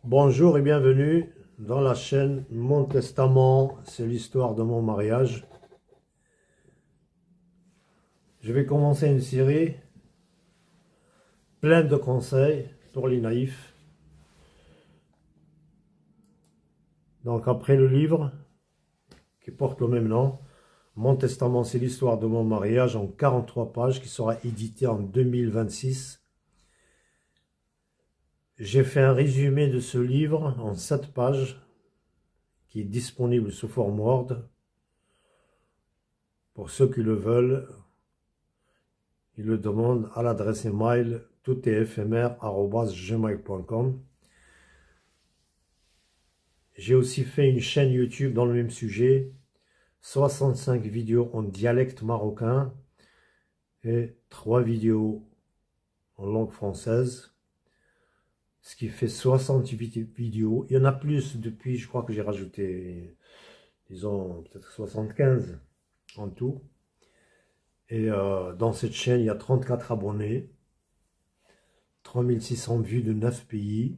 Bonjour et bienvenue dans la chaîne Mon Testament, c'est l'histoire de mon mariage. Je vais commencer une série pleine de conseils pour les naïfs. Donc après le livre qui porte le même nom, Mon Testament, c'est l'histoire de mon mariage en 43 pages qui sera édité en 2026. J'ai fait un résumé de ce livre en 7 pages qui est disponible sous forme Word pour ceux qui le veulent. Ils le demandent à l'adresse email toutetéphémère@gmail.com. J'ai aussi fait une chaîne YouTube dans le même sujet, 65 vidéos en dialecte marocain et 3 vidéos en langue française, ce qui fait 68 vidéos. Il y en a plus depuis, je crois que j'ai rajouté, disons, peut-être 75 en tout. Et dans cette chaîne, il y a 34 abonnés, 3600 vues de 9 pays.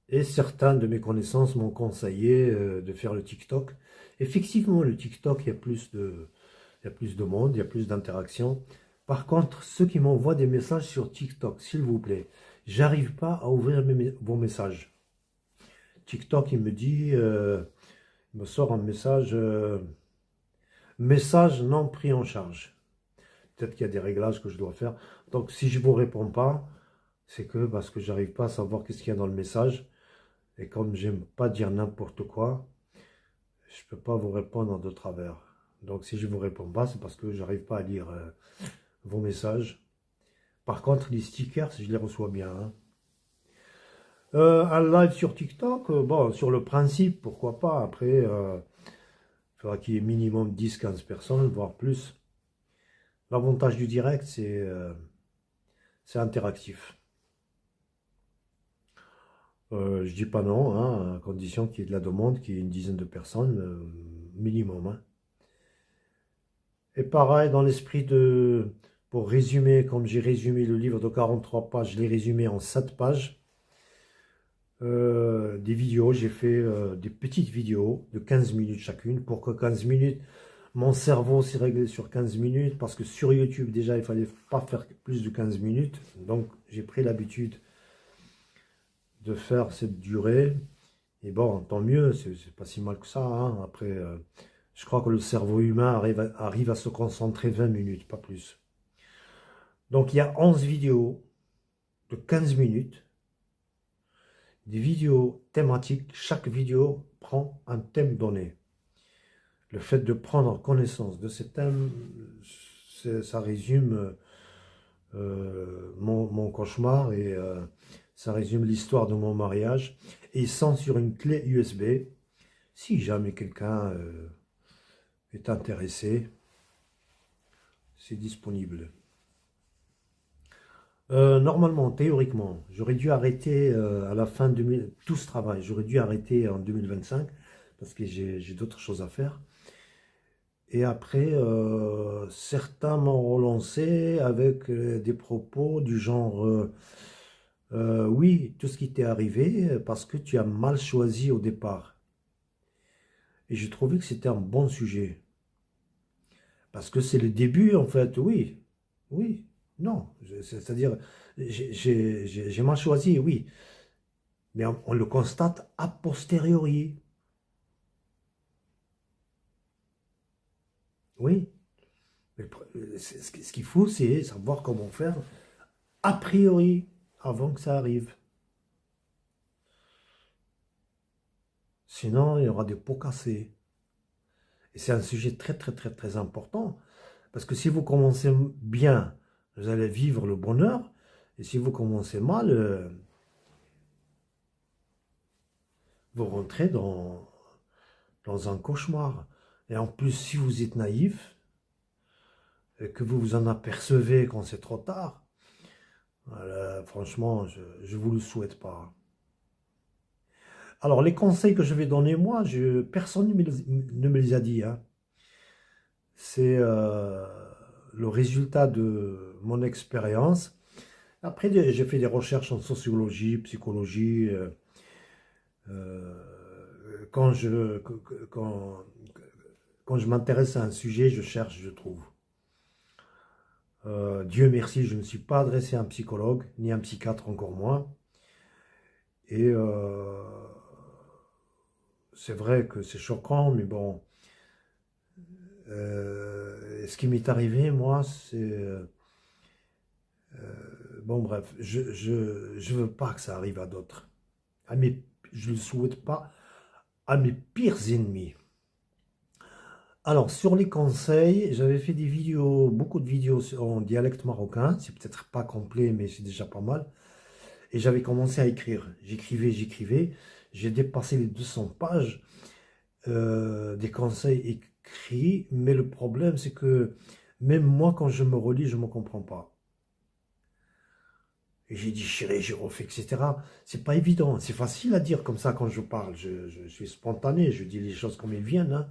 Et certains de mes connaissances m'ont conseillé de faire le TikTok. Effectivement, le TikTok, il y a plus de monde, il y a plus d'interaction. Par contre, ceux qui m'envoient des messages sur TikTok, s'il vous plaît, j'arrive pas à ouvrir vos messages. TikTok, il me dit, il me sort un message, message non pris en charge. Peut-être qu'il y a des réglages que je dois faire. Donc, si je ne vous réponds pas, c'est que parce que j'arrive pas à savoir qu'est-ce qu'il y a dans le message. Et comme j'aime pas dire n'importe quoi, je peux pas vous répondre de travers. Donc si je vous réponds pas, c'est parce que j'arrive pas à lire vos messages. Par contre, les stickers, je les reçois bien. Hein. Un live sur TikTok, bon, sur le principe, pourquoi pas. Après, il faudra qu'il y ait minimum 10-15 personnes, voire plus. L'avantage du direct, c'est interactif. Je dis pas non, hein, à condition qu'il y ait de la demande, qu'il y ait une dizaine de personnes, minimum. Hein. Et pareil, dans l'esprit de... Pour résumer, comme j'ai résumé le livre de 43 pages, je l'ai résumé en 7 pages. Des vidéos, j'ai fait des petites vidéos de 15 minutes chacune, pour que 15 minutes, mon cerveau s'est réglé sur 15 minutes, parce que sur YouTube, déjà, il ne fallait pas faire plus de 15 minutes. Donc, j'ai pris l'habitude de faire cette durée. Et bon, tant mieux, c'est pas si mal que ça. Hein. Après, je crois que le cerveau humain arrive à se concentrer 20 minutes, pas plus. Donc, il y a 11 vidéos de 15 minutes, des vidéos thématiques. Chaque vidéo prend un thème donné. Le fait de prendre connaissance de ces thèmes, ça résume mon cauchemar et ça résume l'histoire de mon mariage. Et sans sur une clé USB, si jamais quelqu'un est intéressé, c'est disponible. Normalement, théoriquement, j'aurais dû arrêter à la fin de tout ce travail. J'aurais dû arrêter en 2025 parce que j'ai d'autres choses à faire. Et après, certains m'ont relancé avec des propos du genre oui, tout ce qui t'est arrivé parce que tu as mal choisi au départ. Et j'ai trouvé que c'était un bon sujet. Parce que c'est le début, en fait, oui. Oui, non. C'est-à-dire, j'ai mal choisi, oui. Mais on le constate a posteriori. Oui. Ce qu'il faut, c'est savoir comment faire a priori, avant que ça arrive. Sinon, il y aura des pots cassés. Et c'est un sujet très, très, très, très important. Parce que si vous commencez bien, vous allez vivre le bonheur. Et si vous commencez mal, vous rentrez dans un cauchemar. Et en plus, si vous êtes naïf, et que vous vous en apercevez quand c'est trop tard, voilà, franchement, je ne vous le souhaite pas. Alors, les conseils que je vais donner, moi, personne ne me les a dit. Hein. C'est le résultat de mon expérience. Après, j'ai fait des recherches en sociologie, psychologie. Quand quand je m'intéresse à un sujet, je cherche, je trouve. Dieu merci, je ne me suis pas adressé à un psychologue, ni à un psychiatre encore moins. Et c'est vrai que c'est choquant, mais bon. Ce qui m'est arrivé, moi, c'est... bon, bref, je veux pas que ça arrive à d'autres. Je ne le souhaite pas à mes pires ennemis. Alors, sur les conseils, j'avais fait des vidéos, beaucoup de vidéos en dialecte marocain. C'est peut-être pas complet, mais c'est déjà pas mal. Et j'avais commencé à écrire. J'écrivais. J'ai dépassé les 200 pages des conseils écrits. Mais le problème, c'est que même moi, quand je me relis, je ne me comprends pas. Et j'ai dit, chérie, j'ai refait, etc. C'est pas évident. C'est facile à dire comme ça quand je parle. Je suis spontané. Je dis les choses comme elles viennent. Hein.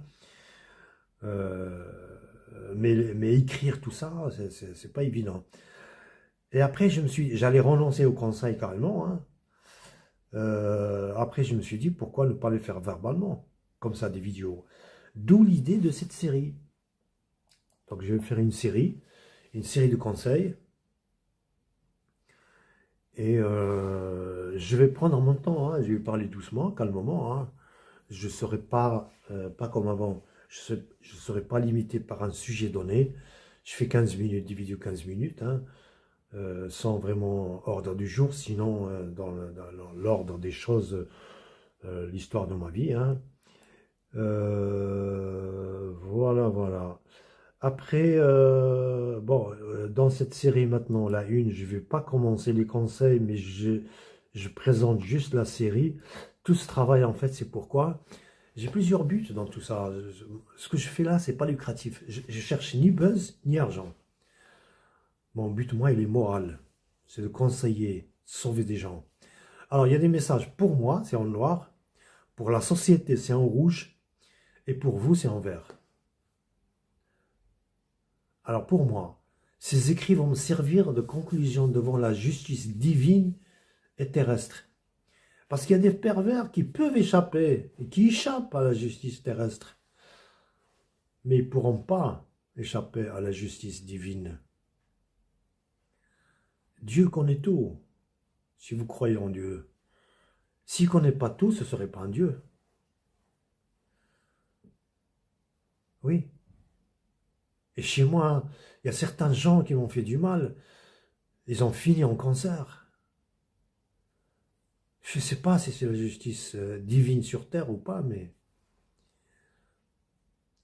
Mais écrire tout ça, c'est pas évident. Et après, j'allais renoncer au conseil carrément. Hein. Après, je me suis dit, pourquoi ne pas le faire verbalement, comme ça, des vidéos. D'où l'idée de cette série. Donc, je vais faire une série de conseils. Et je vais prendre mon temps. Hein. Je vais parler doucement, calmement. Hein. Je ne serai pas comme avant. Je ne serai pas limité par un sujet donné. Je fais 15 minutes, des vidéos 15 minutes. Hein. Sans vraiment ordre du jour, sinon dans l'ordre des choses, l'histoire de ma vie. Hein. Voilà, voilà. Après, bon, dans cette série maintenant, la une, je ne vais pas commencer les conseils, mais je présente juste la série. Tout ce travail, en fait, c'est pourquoi j'ai plusieurs buts dans tout ça. Ce que je fais là, c'est pas lucratif. Je cherche ni buzz, ni argent. Mon but, moi, il est moral. C'est de conseiller, sauver des gens. Alors, il y a des messages pour moi, c'est en noir. Pour la société, c'est en rouge. Et pour vous, c'est en vert. Alors, pour moi, ces écrits vont me servir de conclusion devant la justice divine et terrestre. Parce qu'il y a des pervers qui peuvent échapper et qui échappent à la justice terrestre. Mais ils ne pourront pas échapper à la justice divine. Dieu connaît tout, si vous croyez en Dieu. S'il ne connaît pas tout, ce ne serait pas un Dieu. Oui. Et chez moi, il y a certains gens qui m'ont fait du mal. Ils ont fini en cancer. Je ne sais pas si c'est la justice divine sur terre ou pas, mais...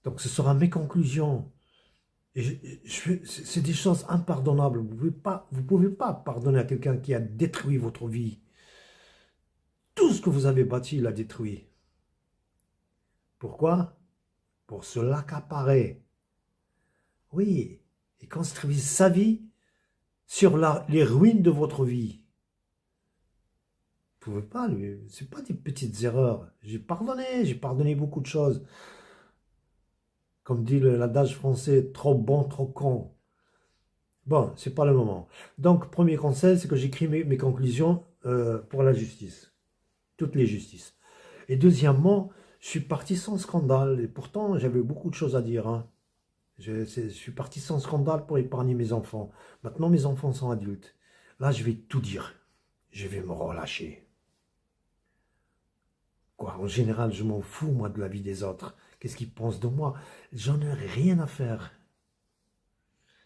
Donc ce sera mes conclusions. C'est des choses impardonnables. Vous pouvez pas pardonner à quelqu'un qui a détruit votre vie. Tout ce que vous avez bâti, il a détruit. Pourquoi? Pour se l'accaparer. Oui, il construit sa vie sur les ruines de votre vie. Vous ne pouvez pas, c'est pas des petites erreurs. J'ai pardonné beaucoup de choses. Comme dit l'adage français, trop bon, trop con. Bon, c'est pas le moment. Donc, premier conseil, c'est que j'écris mes conclusions pour la justice. Toutes les justices. Et deuxièmement, je suis parti sans scandale. Et pourtant, j'avais beaucoup de choses à dire. Hein. Je suis parti sans scandale pour épargner mes enfants. Maintenant, mes enfants sont adultes. Là, je vais tout dire. Je vais me relâcher. Quoi, en général, je m'en fous, moi, de la vie des autres. Qu'est-ce qu'ils pensent de moi? J'en ai rien à faire.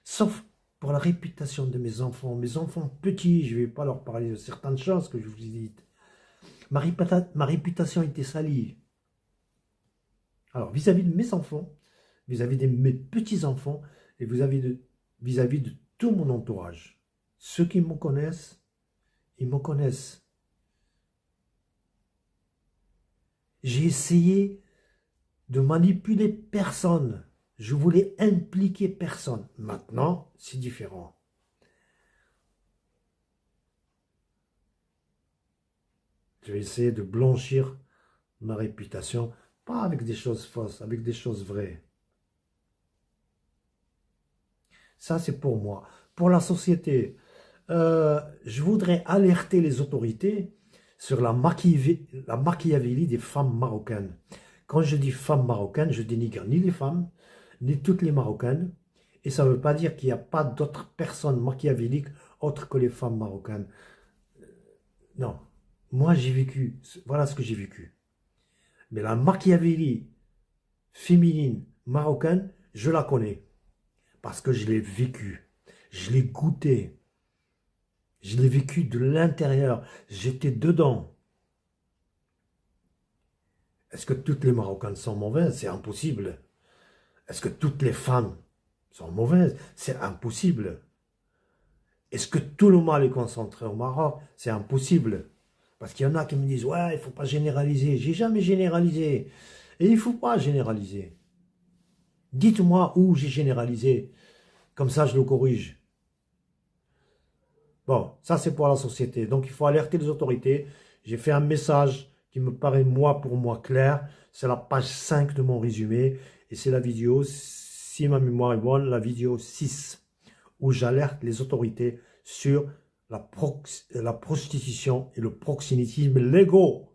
Sauf pour la réputation de mes enfants. Mes enfants petits, je ne vais pas leur parler de certaines choses que je vous ai dites. Ma réputation était salie. Alors, vis-à-vis de mes enfants, vis-à-vis de mes petits-enfants, et vis-à-vis de tout mon entourage. Ceux qui me connaissent, ils me connaissent. J'ai essayé de manipuler personne. Je voulais impliquer personne. Maintenant, c'est différent. Je vais essayer de blanchir ma réputation, pas avec des choses fausses, avec des choses vraies. Ça, c'est pour moi. Pour la société, Je voudrais alerter les autorités sur la machiavélie des femmes marocaines. Quand je dis femmes marocaines, je dénigre ni les femmes, ni toutes les Marocaines. Et ça ne veut pas dire qu'il n'y a pas d'autres personnes machiavéliques autres que les femmes marocaines. Non. Moi, j'ai vécu, voilà ce que j'ai vécu. Mais la machiavélie féminine marocaine, je la connais. Parce que je l'ai vécue. Je l'ai goûtée. Je l'ai vécu de l'intérieur. J'étais dedans. Est-ce que toutes les Marocaines sont mauvaises? C'est impossible. Est-ce que toutes les femmes sont mauvaises? C'est impossible. Est-ce que tout le mal est concentré au Maroc? C'est impossible. Parce qu'il y en a qui me disent, ouais, il ne faut pas généraliser. J'ai jamais généralisé. Et il ne faut pas généraliser. Dites-moi où j'ai généralisé. Comme ça, je le corrige. Bon, ça c'est pour la société. Donc, il faut alerter les autorités. J'ai fait un message qui me paraît, pour moi, clair. C'est la page 5 de mon résumé. Et c'est la vidéo, si ma mémoire est bonne, la vidéo 6. Où j'alerte les autorités sur la prostitution et le proxénétisme légaux.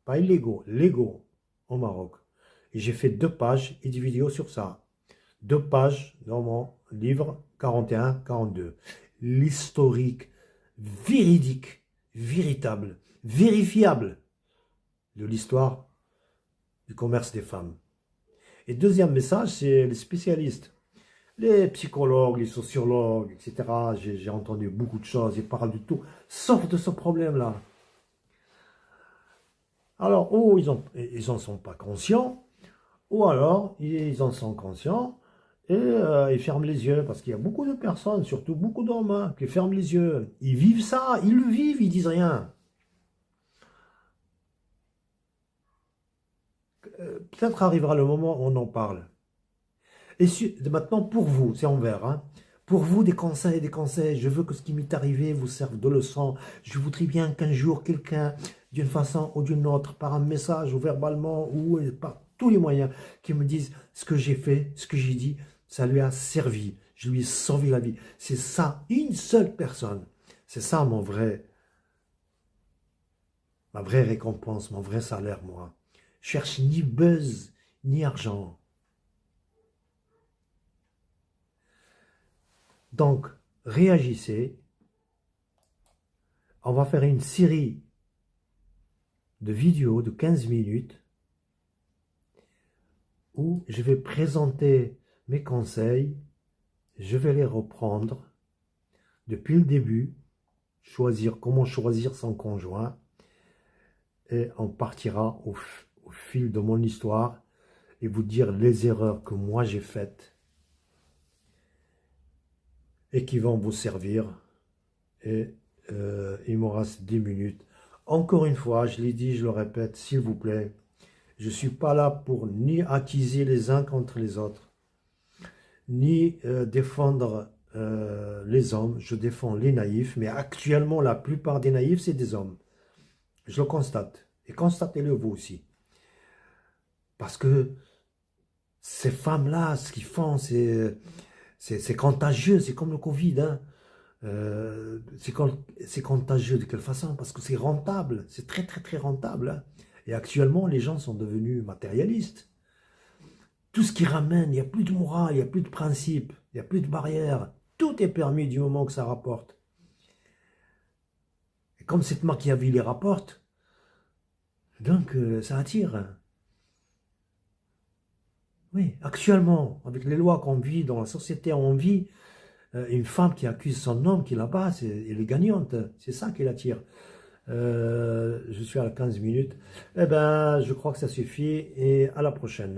Pas illégaux, légaux au Maroc. Et j'ai fait 2 pages et des vidéos sur ça. 2 pages dans mon livre 41-42. L'historique véridique, véritable, vérifiable de l'histoire du commerce des femmes. Et deuxième message, c'est les spécialistes. Les psychologues, les sociologues, etc. J'ai entendu beaucoup de choses, ils parlent du tout, sauf de ce problème-là. Alors, ou ils en sont pas conscients, ou alors ils en sont conscients et ils ferment les yeux, parce qu'il y a beaucoup de personnes, surtout beaucoup d'hommes, hein, qui ferment les yeux. Ils vivent ça, ils le vivent, ils disent rien. Peut-être arrivera le moment où on en parle. Et maintenant, pour vous, c'est envers, hein, pour vous, des conseils, je veux que ce qui m'est arrivé vous serve de leçon. Je voudrais bien qu'un jour, quelqu'un, d'une façon ou d'une autre, par un message ou verbalement, ou par tous les moyens, qui me disent ce que j'ai fait, ce que j'ai dit, ça lui a servi. Je lui ai sauvé la vie. C'est ça, une seule personne. C'est ça ma vraie récompense, mon vrai salaire, moi. Je cherche ni buzz, ni argent. Donc, réagissez. On va faire une série de vidéos de 15 minutes où je vais présenter mes conseils. Je vais les reprendre depuis le début, comment choisir son conjoint, et on partira au fil de mon histoire et vous dire les erreurs que moi j'ai faites et qui vont vous servir. Et il me reste 10 minutes. Encore une fois, je l'ai dit, je le répète, s'il vous plaît, je ne suis pas là pour ni attiser les uns contre les autres, ni défendre les hommes. Je défends les naïfs, mais actuellement, la plupart des naïfs, c'est des hommes. Je le constate. Et constatez-le vous aussi. Parce que ces femmes-là, ce qu'ils font, c'est contagieux, c'est comme le Covid. Hein. C'est contagieux de quelle façon? Parce que c'est rentable, c'est très très très rentable. Hein. Et actuellement, les gens sont devenus matérialistes. Tout ce qui ramène, il n'y a plus de morale, il n'y a plus de principe, il n'y a plus de barrière. Tout est permis du moment que ça rapporte. Et comme cette Machiavélie les rapporte, donc ça attire. Oui, actuellement, avec les lois qu'on vit, dans la société où on vit, une femme qui accuse son homme qui la bat, elle est gagnante. C'est ça qui l'attire. Je suis à 15 minutes. Eh ben, je crois que ça suffit et à la prochaine.